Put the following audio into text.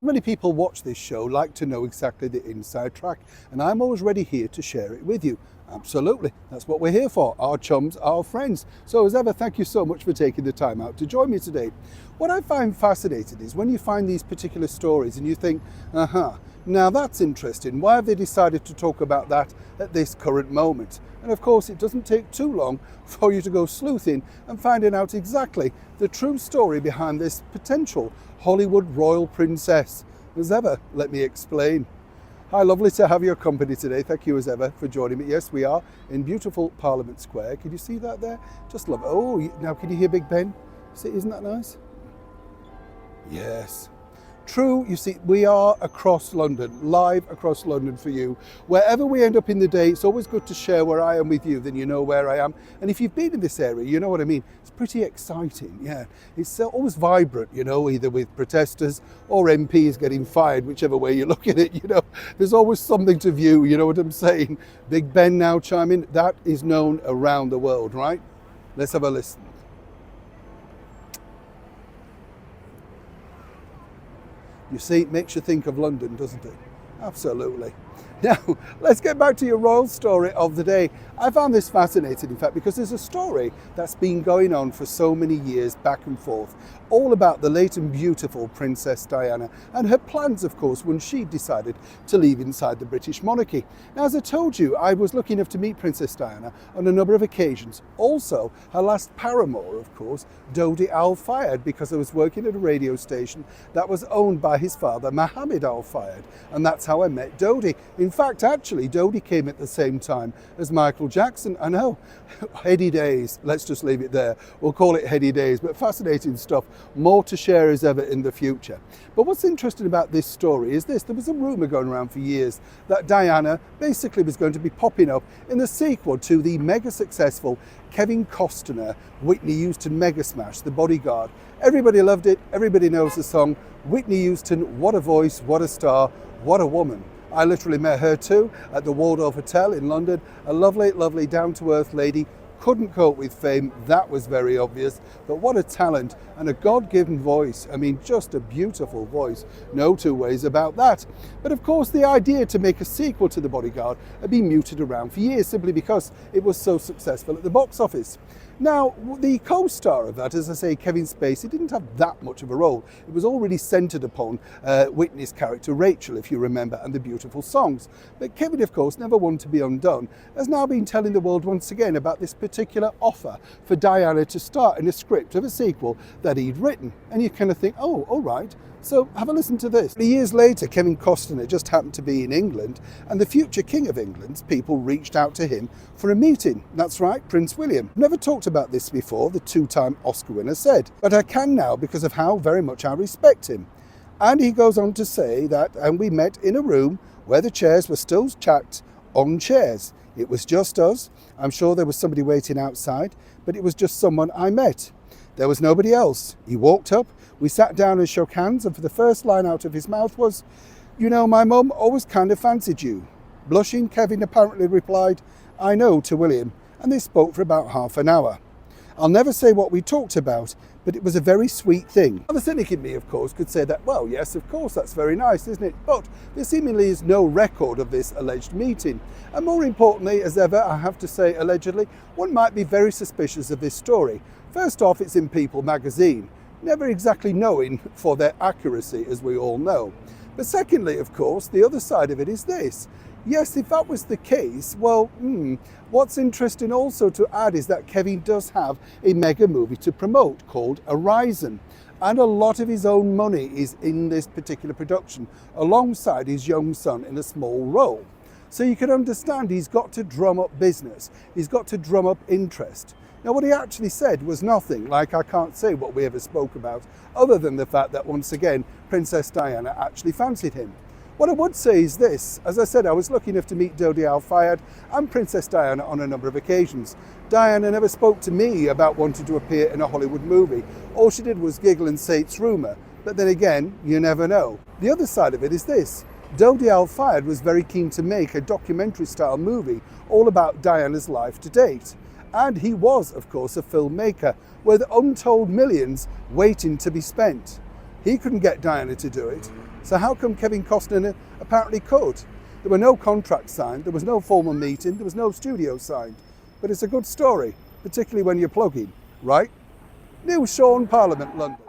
Many people watch this show like to know exactly the inside track, and I'm always ready here to share it with you. Absolutely, that's what we're here for, our chums, our friends. So as ever, thank you so much for taking the time out to join me today. What I find fascinating is when you find these particular stories and you think, now that's interesting, why have they decided to talk about that at this current moment? And of course, it doesn't take too long for you to go sleuthing and finding out exactly the true story behind this potential Hollywood royal princess. As ever, let me explain. Hi, lovely to have your company today. Thank you as ever for joining me. Yes, we are in beautiful Parliament Square. Can you see that there? Just love it. Oh, now can you hear Big Ben? See, isn't that nice? Yes. True, you see, we are across London, live across London for you. Wherever we end up in the day, it's always good to share where I am with you, then you know where I am. And if you've been in this area, you know what I mean. It's pretty exciting, yeah. It's always vibrant, you know, either with protesters or MPs getting fired, whichever way you look at it, you know. There's always something to view, you know what I'm saying. Big Ben now chiming, that is known around the world, right? Let's have a listen. You see, it makes you think of London, doesn't it? Absolutely. Now, let's get back to your royal story of the day. I found this fascinating, in fact, because there's a story that's been going on for so many years back and forth, all about the late and beautiful Princess Diana and her plans, of course, when she decided to leave inside the British monarchy. Now, as I told you, I was lucky enough to meet Princess Diana on a number of occasions. Also, her last paramour, of course, Dodi Al Fayed, because I was working at a radio station that was owned by his father, Mohammed Al Fayed, and that's how I met Dodi. In fact, actually, Dodi came at the same time as Michael Jackson. I know, heady days, let's just leave it there. We'll call it heady days, but fascinating stuff. More to share as ever in the future. But what's interesting about this story is this. There was a rumour going around for years that Diana basically was going to be popping up in the sequel to the mega successful Kevin Costner, Whitney Houston mega smash, The Bodyguard. Everybody loved it. Everybody knows the song. Whitney Houston, what a voice, what a star, what a woman. I literally met her too at the Waldorf Hotel in London. A lovely, lovely down-to-earth lady. Couldn't cope with fame, that was very obvious, but what a talent and a God-given voice. I mean, just a beautiful voice, no two ways about that. But of course, the idea to make a sequel to The Bodyguard had been mooted around for years simply because it was so successful at the box office. Now, the co-star of that, as I say, Kevin Spacey, didn't have that much of a role. It was already centred upon Whitney's character, Rachel, if you remember, and the beautiful songs. But Kevin, of course, never one to be undone, has now been telling the world once again about this particular offer for Diana to star in a script of a sequel that he'd written. And you kind of think, oh, all right. So have a listen to this. Years later, Kevin Costner just happened to be in England, and the future King of England's people reached out to him for a meeting. That's right, Prince William. Never talked about this before, the two-time Oscar winner said, but I can now because of how very much I respect him. And he goes on to say that, and we met in a room where the chairs were still stacked on chairs. It was just us. I'm sure there was somebody waiting outside, but it was just someone I met. There was nobody else. He walked up, we sat down and shook hands, and for the first line out of his mouth was, "You know, my mum always kind of fancied you." Blushing, Kevin apparently replied, "I know," to William, and they spoke for about half an hour. I'll never say what we talked about, but it was a very sweet thing. Now, the cynic in me, of course, could say that, well, yes, of course, that's very nice, isn't it? But there seemingly is no record of this alleged meeting. And more importantly, as ever, I have to say, allegedly, one might be very suspicious of this story. First off, it's in People magazine, never exactly knowing for their accuracy, as we all know. But secondly, of course, the other side of it is this. Yes, if that was the case, well, what's interesting also to add is that Kevin does have a mega movie to promote called Horizon. And a lot of his own money is in this particular production, alongside his young son in a small role. So you can understand he's got to drum up business. He's got to drum up interest. Now, what he actually said was nothing, like I can't say what we ever spoke about, other than the fact that once again, Princess Diana actually fancied him. What I would say is this. As I said, I was lucky enough to meet Dodi Al Fayed and Princess Diana on a number of occasions. Diana never spoke to me about wanting to appear in a Hollywood movie. All she did was giggle and say it's rumour. But then again, you never know. The other side of it is this. Dodi Al Fayed was very keen to make a documentary-style movie all about Diana's life to date. And he was, of course, a filmmaker with untold millions waiting to be spent. He couldn't get Diana to do it, So how come Kevin Costner apparently could? There were no contracts signed, there was no formal meeting, there was no studio signed. But it's a good story, particularly when you're plugging, right? New Sean, Parliament, London.